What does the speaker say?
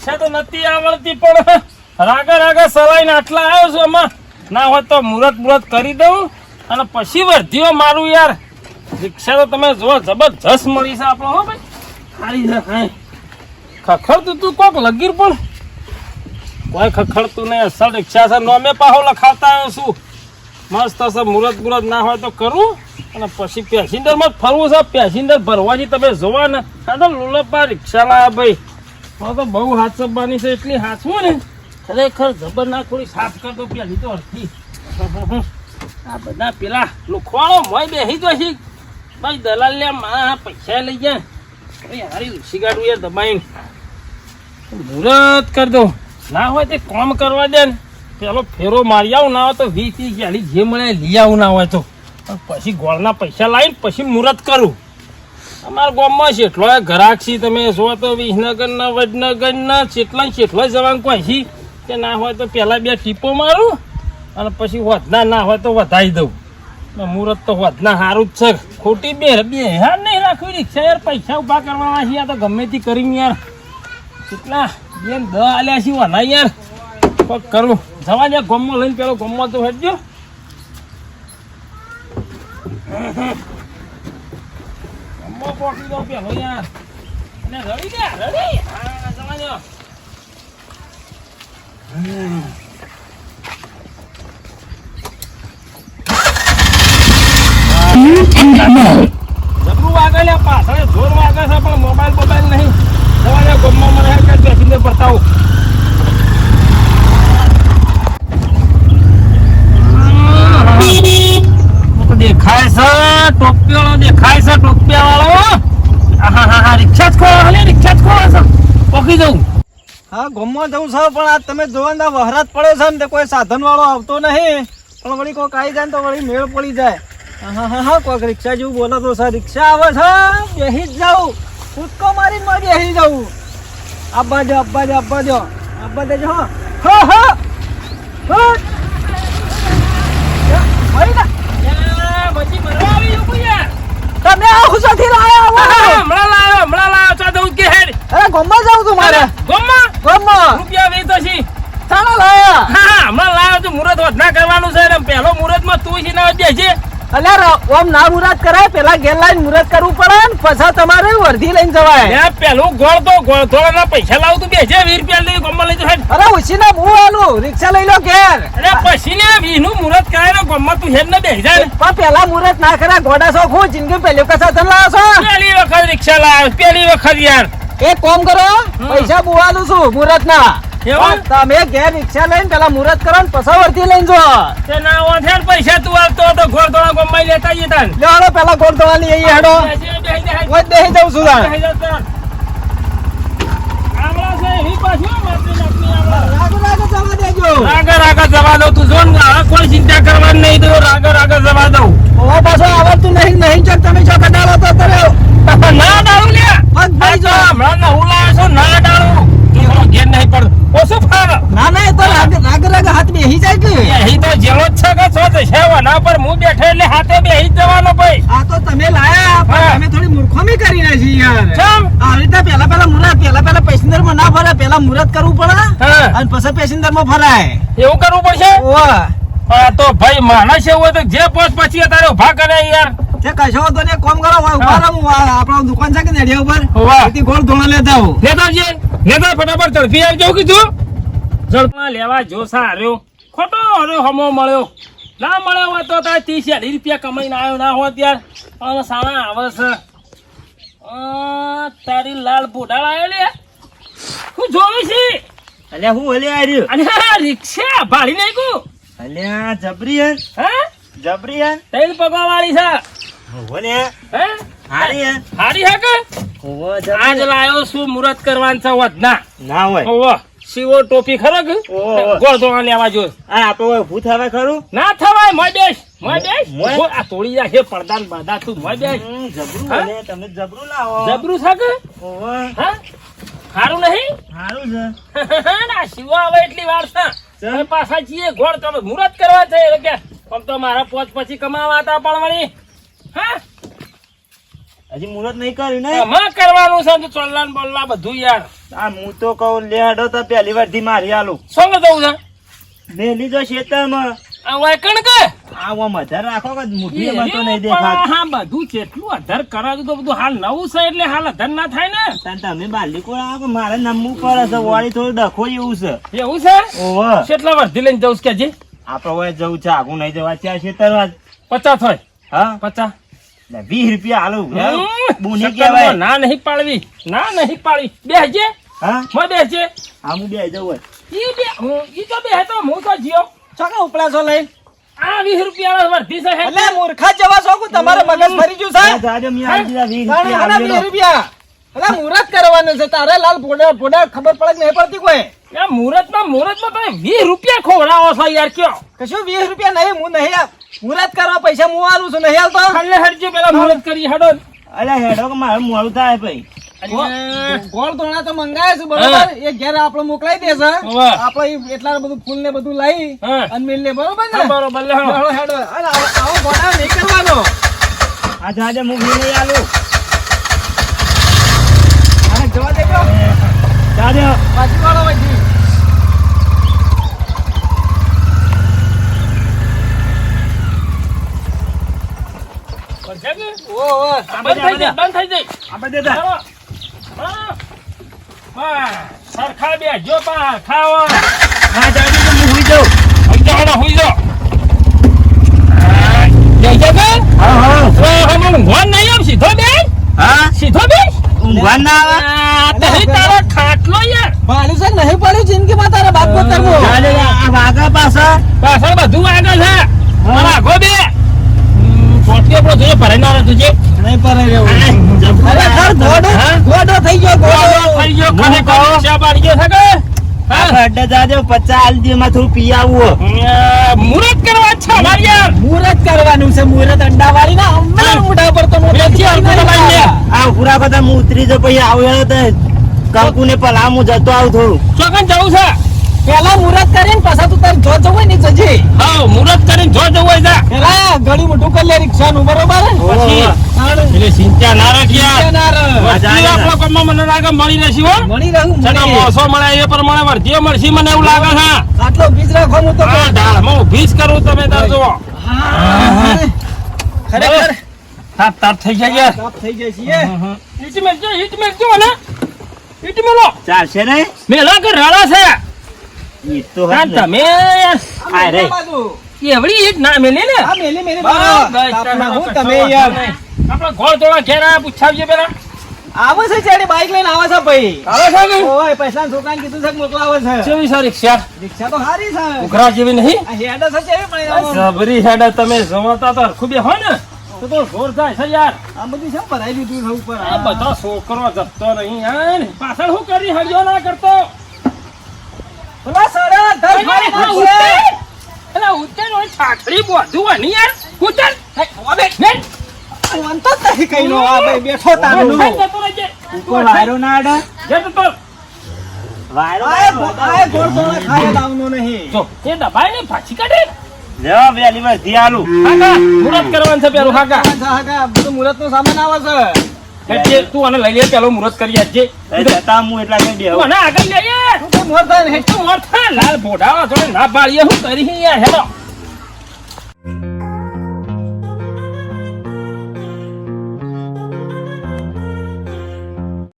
રિક્ષા તો નથી આવડતી પણ રાગા સલાઈને આટલા આવ્યો છું એમાં ના હોય તો મુહૂર્ત કરી દઉં અને પછી વર્ધીઓ મારું યાર. રિક્ષા તો તમે જો જબરજસ્ત મળી છે આપણો. હો ભાઈ ખાલી છે ખખડતું તું કોક લગીર પણ કોઈ ખખડતું નહીં. અસલ રિક્ષા છે નોમે પાહો લખાવતા આવ્યો છું. મસ્ત છે. મુહૂર્ત ના હોય તો કરું અને પછી પેસેન્જરમાં ફરવું છે. પેસેન્જર ભરવાથી તમે જોવા ને આ તો લોલપા રિક્ષા લાયા ભાઈ. તો બહુ હાથ સબવાની છે એટલી હાથવું ને ખરેખર જબર ના થોડી સાફ કરતો પેલી તો અડધી. આ બધા પેલા લુખવાળો મોય બેસી તો છે ભાઈ. દલાલ લે મારા પૈસા લઈ જાય હારી લુસી ગાડું યાર દબાઈને મુહૂર્ત કરી દઉં. ના હોય તે કામ કરવા દે ને પેલો ફેરો મારી આવું ના હોય તો 20-30 ગાડી જે મળે લઈ આવું ના હોય તો પછી ગોળના પૈસા લાવીને પછી મુહૂર્ત કરું. અમારા ગામમાં જેટલો ઘરાક છે તમે જો તો વિસનગરના વડનગરના કેટલા જવાનું કોઈ છે કે ના હોય તો પહેલાં 2 ટીપો મારું અને પછી વધના ના હોય તો વધારી દઉં. મુહૂર્ત તો વધના સારું જ છે. ખોટી બે હા નહીં રાખવી રિક્ષા યાર. પૈસા ઉભા કરવાના છે આ તો ગમે તે કરીને યાર. કેટલા બેન 10 આલ્યા છે વધા યાર. કોક કરું જવા દે ગામમાં લઈને પેલો ગામમાં તો હેડજો. ગામમાં પહોંચી દો પેલો યાર. અને રડી દે રડી હા જવા દો. જબરું વાગે લે પાછળ જોર વાગે છે પણ મોબાઈલ નહીં. જવા ગમમાં મને કઈ પેસેન્જર બતાવું. દેખાય છે ટોપિયાવાળો દેખાય છે ટોપિયાવાળો. હા રિક્ષા જ ખોળો છે પોકી જવું. હા ગામમાં જવું છે પણ આ તમે જોવાના વહરાત પડ્યો છે ને કોઈ સાધન વાળો આવતો નહીં. પણ વળી કોઈક આવી જાય ને તો વળી મેળ પડી જાય. હા કોઈક રિક્ષા જેવું બોલો તો સર રિક્ષા આવે છે બેસી જ જાઉં. કૂદકો મારીને મારી બેસી જવું. આબા દેજો હા તમે આવું છોથી લાયા? હમણાં લાયો ચા દઉં કે હેડ. અરે ગામમાં જાઉં છું મારે. ગામમાં રૂપિયા વેચતો છે. ચાલો લાયા. હા હમણાં લાયો તું. મુહૂર્ત વધના કરવાનું છે ને પહેલો મુહૂર્તમાં તું છે ના બેસજે. અલ્યા ઓમ ના મુહૂર્ત કરાય પેલા ઘેર લાઈને મુહૂર્ત કરવું પડે ને પછી તમારે વર્ધી લઈને જવાય. પેલું ગોળના પૈસા લાવું તું બેસે 20 રૂપિયા લઈ ગામમાં લઈ જાય. અરે ઉછી ના હું આલું રિક્ષા લઈ લો ઘેર. અરે પછી ને 20 નું મુહૂર્ત કરાય ને ગામમાં તું હેડ ને બેસી જાય. પણ પેલા મુહૂર્ત ના કરાય ગોડા છો હું જિંદગી પહેલી વખત સાધન લાવો છો. પહેલી વખત રિક્ષા લાવ પહેલી વખત યાર. એક કામ કરો પૈસા બુવાલું છું મુહૂર્ત ના. તમે ઘેર રિક્ષા લઈને પેલા મુહૂર્ત કરો ને પછી વર્ધી લઈને જો. તે ના ઓથે પૈસા તું આવતો તો ગોળધોળા ગામમાં લેતા જતા ને. લેવાડો પેલા ગોળધોળા ની અહીં હેડો. હું બેસી જાઉં છું તાર. રાગા જવા દઉં તું જો ને કોઈ ચિંતા કરવાની નહીં. તો રાગા જવા દઉં. ઓ પાછો આવડતું નહીં ચક તમે છો કડાળો તો કર્યો ના ડાળું લે હમણાં નવું લાવ્યો છો. ના ડાળું ઘેર નહીં પડતો ઓછું ફાવે. ના તો રાગ હાથ બેસી જાય કે અહીં તો જેલો જ છે કે છો તો છે પર હું બેઠો એટલે હાથે બેસી જવાનો ભાઈ. આ તો તમે લાયા પણ તમે થોડી મૂર્ખોમી કરી નાખી યાર. કેમ આવી રીતે પેલા મુહૂર્ત પેલા પેસેન્જર માં ના ફરાય. પેલા મુહૂર્ત કરવું પડે અને પછી પેસેન્જર માં ફરાય. એવું કરવું પડશે. ઓવા તો ભાઈ માણસ એવું હોય તો જે પોચ પછી તારે ઉભા કરે યાર. તે કશો તો ને કામ કરો ઉભા રહું. આપણા દુકાન છે કે નેડિયા ઉપર ગોળ ધોળા લેતા આવો. લેતા ફટાફટ ઝડપી આવજો કીધું. ઝડપમાં લેવા જોશા હાર્યો ખોટો હાર્યો હમો મળ્યો. ના મળ્યો હોય તો તારે 30-40 રૂપિયા કમાઈને આવ્યો ના હોય ત્યાર અને સાણા આવે છે. તારી લાલ બોડાળ આવ્યો લે હું જોવી છે. અલ્યા હું ઓલે આવ્યો અને રિક્ષા ભાડી નાખ્યું. અલ્યા જબરી હે જબરી 3 પગવા વાળી છે. ઓલે હે હારી હે કે આજ લાયો શું મુહૂર્ત કરવાનું છે વધના ના હોય. ઓવો સીવો ટોપી ખરો કે ગોળધોળા લેવા જો. આ તો ભૂત આવે ખરું ના થવાય મોય બેસ આ તોડી જાય પડદા બદા તું મોય બેસ. જબરું ઓલે તમે જબરું લાવો. જબરું છે કે ઓવો હા હારું નહીં સારું છે ના સીવો આવે એટલી વાર છે. પાછા છીએ ગોળ તમે મુહૂર્ત કરવા છે એટલે કે આમ તો મારા પોચ પછી કમાવા હતા પણ વળી હા હજી મુહૂર્ત નહીં કર્યું ને આમાં કરવાનું છે તો ચોલ્લાન બોલ્લા બધું યાર. આ હું તો કહું લે હેડો તો પહેલી વાર થી મારી આલું શું જવું છે મેલી જો ખેતરમાં આ વાયકણ કે આવા મધર રાખો કે મુઠ્ઠી એમાં તો નહીં દેખાત હા બધું જેટલું અધર કરાતું તો બધું હાલ નવું છે એટલે હાલ અધર ના થાય ને. તાન તમે બાલી કોણ આવો કે મારે નમવું પડે છે વાળી થોડું ડખો એવું છે એવું છે ઓહો કેટલા વર્ધી લઈને જવું છે કે જી આપડે હોય જવું છે આગું નહીં જવા ત્યાં ખેતર 50 હોય હા 50. 20 રૂપિયા આલું બુની શક્કરમાં કહેવાય ના નહીં પાડવી ના નહીં પાડવી બેસજે હા મોય બેસજે હા હું બે જવું હોય ઈ તો બે તો હું તો જીઓ ચોકા ઉપલા છો લઈ આ 20 રૂપિયા વર્ધી છે એટલે મૂર્ખા જેવા છો કે તમારે મગજ ફરી ગયું છે જાજો મી આવી દીધા 20 તાણે રૂપિયા આના 20 રૂપિયા એટલે મુહૂર્ત કરવાનું છે તારે લાલ ફોડા ખબર પડે કે નહીં પડતી કોઈ યા મુહૂર્તમાં તમે 20 રૂપિયા ખોવડાવો છો યાર કયો કશું 20 રૂપિયા નહીં હું નહીં મુહૂર્ત કરવા પૈસા હું આલું છું નહીં આલતો ખાલે હરજો પેલા મુહૂર્ત કરી હડો અલ્યા હેડો કે મારે મોડું થાય ભાઈ ગોળ ધોણા તો મંગાવે છે બરોબર એ ઘેર આપણે મોકલાઈ દે છે વાહ. આપણે એટલા બધું ફૂલ ને બધું લાવી હા. અને મિલ ને બરોબર ને બરોબર લે હળો. હેડો હેડો અને આવો ગોળા નહીં કરવાનો આ જાજો હું ઘી નહીં આલું અને જવા દેજો જાજો પાછી વાળો વજી ઓ બંધ થઈ જાય બંધ થઈ જાય આપણે દેતા હળો. હળો. વાહ, સરખા બેસજો પા ખાવા હા જાજો તો હું હુઈ જાઉં હુઈ જાઓ હુઈ જાઓ. જય જય કે હા હા હમણાં ઊંઘવાનું નહીં આમ સીધો બે હા સીધો બે ઊંઘવા ના આવે તારો ખાટલો યાર ભાડું છે નહીં પડ્યું જિંદગીમાં તારા બાપ પોતાનો જાજો આ વાગા પાછા પાછળ બધું આગળ છે મારા આગો બે ચોટલી આપણો જોઈએ ભરાઈ ના તુજે નહીં પરાઈ રહ્યો અરે ખર ગોડો થઈ ગયો ગોડો થઈ ગયો મને ખરે કહો. ચા પાડી ગયો છે કે આપણે અડ્ડે જાજો 50 આલ દે માં થોડું પી આવું મુહૂર્ત કરવા છે અમારે યાર મુહૂર્ત કરવાનું છે મુહૂર્ત અંડા વાળી ના હમણાં મોઢા પર તો બેસી આવતો તો ભાઈ લે. આ પૂરા બધા હું ઉતરી જાઉં પછી આવું તો કંકુ ને પલા હું જતો આવું થોડું ચોકન જવું છે પેલા મુહૂર્ત કરીને પાછા તું તારે જો જવું ને જજે હા મુહૂર્ત કરીને જો જવું હોય જા પેલા ઘડી મોટું કરી લે રિક્ષાનું બરોબર પછી એટલે ચિંતા ના રાખ્યા જા, જા. આપણો કમમાં મને લાગે મળી રહેશે હો મળી રહું ચલો મોસો મળે એ પ્રમાણે વર્ધીઓ મળશે મને એવું લાગે છે આટલો બીજ રાખો હું તો હા ઢાળમાં ઊભી જ કરું તમે તાર જુઓ ખરેખર તાપ તાપ થઈ જાય યાર કાપ થઈ જાય છે ઈટ મેલજો ને ઈટ મેલો ચાલશે ને મેલા કે રાડા છે ઈ તો હા, હજ ને. તમે યાર આ રે. એવડી ઈટ ના મેલી ને આ મેલી મેલી બસ, તાપના હું બસ, તમે બસ, યાર બસ. આપણે ઘોડ થોડા ઘેર આયા પૂછાવજે પેલા આવે છે ચાડી બાઈક લઈને આવે છે ભાઈ આવે છે કે ઓય પૈસા છોકરાને કીધું છે કે મોકલાવે છે કેવી સારી રિક્ષા રિક્ષા તો સારી છે ઉઘરા જેવી નહીં આ હેડ છે કેવી પણ આમ જબરી હેડા તમે જમાતા તો હરખું બે હોય ને તો જોર થાય છે યાર આ બધું છે ભરાઈ દીધું છે ઉપર આ બધા છોકરો જપતો નહીં યાર પાછળ શું કરી હળિયો ના કરતો પેલા સારા ધર ફાડી નાખશે એટલે ઉત્તર હોય છાછડી બોધું હોય ને યાર ઉત્તર ને વંતો જ નહીં કઈ નો આ ભાઈ બેઠો તારનું જતો રહેજે ઉપર વાયરો ના અડે જતો તો વાયરો આય ગોળ ગોળ ખાય લાવનો નહીં જો એ દબાઈ ને પાછી કાઢે લેવા વેલી વર્ધી આલું કાકા મુરત કરવાનું છે પેલું કાકા હા બધું મુહૂર્ત નો સામાન આવે છે એટલે તું આને લઈ લે પેલો મુરત કરી આપજે એ જતા હું એટલા કઈ તું બેહું આને આગળ લઈ યાર તું તો મોર થાય ને તું મોર થા લાલ બોડાવા જોડે ના પાડીએ હું કરી યાર હેલો